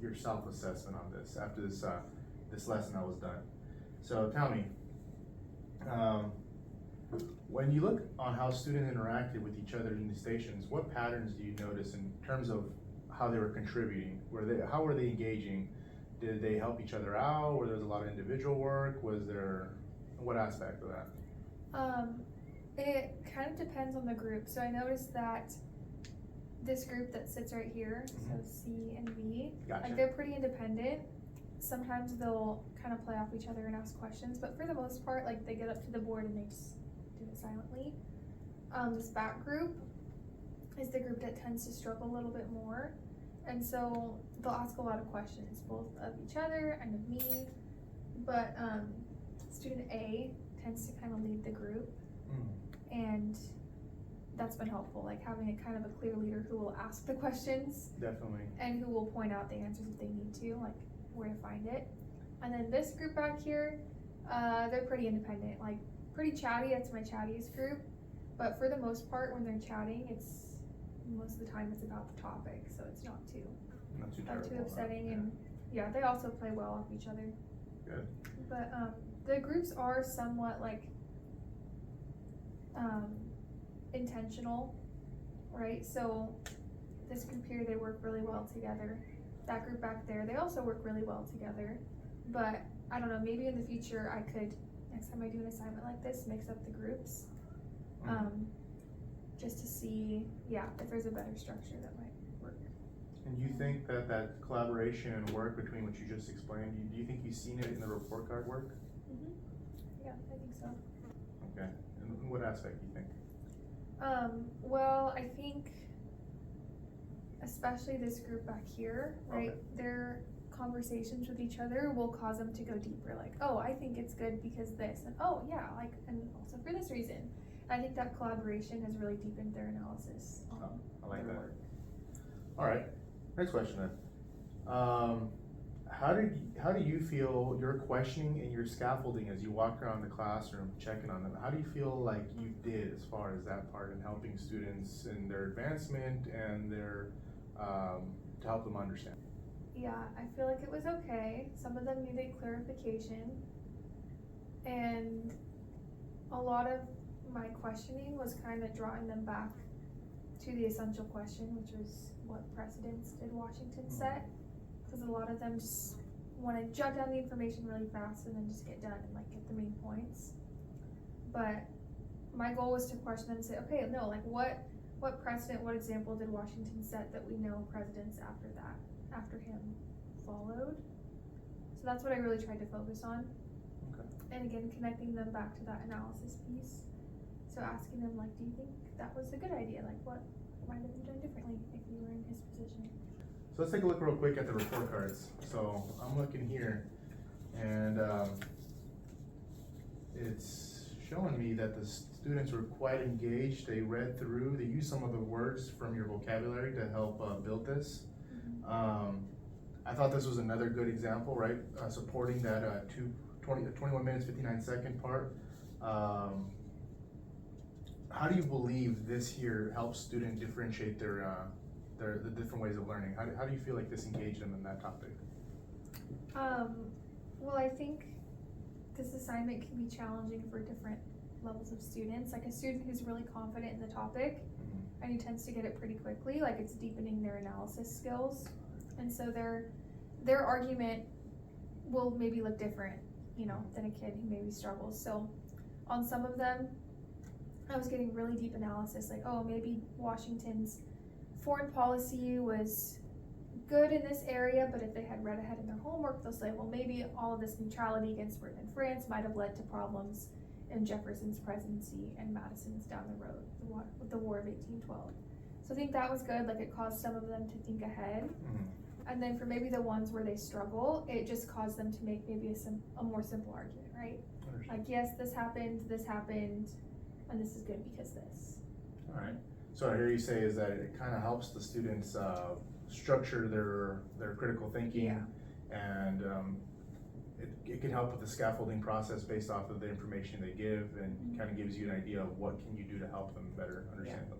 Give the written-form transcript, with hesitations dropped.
your self-assessment on this after this this lesson that was done. So tell me, when you look on how students interacted with each other in the stations, what patterns do you notice in terms of how they were contributing? How were they engaging? Did they help each other out? Were there a lot of individual work? Was there, what aspect of that? It kind of depends on the group. So I noticed that this group that sits right here, so C and V, Gotcha. like they're pretty independent. Sometimes they'll kind of play off each other and ask questions, but for the most part, like they get up to the board and they just do it silently. This back group is the group that tends to struggle a little bit more, and so they'll ask a lot of questions, both of each other and of me. But student A tends to kind of lead the group, and that's been helpful, like having a kind of a clear leader who will ask the questions. Definitely. And who will point out the answers if they need to, like where to find it. And then this group back here, they're pretty independent, like pretty chatty. That's my chattiest group. But for the most part, when they're chatting, it's most of the time it's about the topic, so it's not too upsetting. And yeah, they also play well off each other. Good. But the groups are somewhat like intentional, right? So this group here, they work really well together. That group back there, they also work really well together. But I don't know, maybe in the future I could, next time I do an assignment like this, mix up the groups, just to see, if there's a better structure that might work. And you think that that collaboration and work between what you just explained, do you think you've seen it in the report card work? Yeah, I think so. Okay. And what aspect do you think? Well, I think especially this group back here, right? Okay. Their conversations with each other will cause them to go deeper, like, oh, I think it's good because this, and oh yeah, like, and also for this reason. I think that collaboration has really deepened their analysis. I like their that. work. All right, next question then. How do you feel your questioning and your scaffolding as you walk around the classroom checking on them? How do you feel like you did as far as that part in helping students in their advancement and their to help them understand? Yeah, I feel like it was okay. Some of them needed clarification, and a lot of my questioning was kind of drawing them back to the essential question, which was what precedents did Washington set? Because a lot of them just want to jot down the information really fast and then just get done and like get the main points. But my goal was to question them and say, okay, no, like what precedent, what example did Washington set that we know presidents after him followed? So that's what I really tried to focus on. Okay. And again, connecting them back to that analysis piece. So asking them, like, do you think that was a good idea? Like, what might have you done differently if you were in his position? So let's take a look real quick at the report cards. So I'm looking here, and it's showing me that the students were quite engaged. They read through, they used some of the words from your vocabulary to help build this. I thought this was another good example, right? Supporting that 21 minutes, 59 second part. How do you believe this here helps students differentiate the different ways of learning? How do you feel like this engaged them in that topic? Well, I think this assignment can be challenging for different levels of students. Like a student who's really confident in the topic and who tends to get it pretty quickly, like it's deepening their analysis skills. And so their argument will maybe look different, than a kid who maybe struggles. So on some of them, I was getting really deep analysis, like, oh, maybe Washington's foreign policy was good in this area, but if they had read ahead in their homework, they'll say, well, maybe all of this neutrality against Britain and France might have led to problems in Jefferson's presidency and Madison's down the road with the War of 1812. So I think that was good, like it caused some of them to think ahead. And then for maybe the ones where they struggle, it just caused them to make maybe a more simple argument, right? Like, yes, this happened, and this is good because this. All right. So I hear you say is that it kind of helps the students structure their critical thinking, and it can help with the scaffolding process based off of the information they give, and kind of gives you an idea of what can you do to help them better understand them.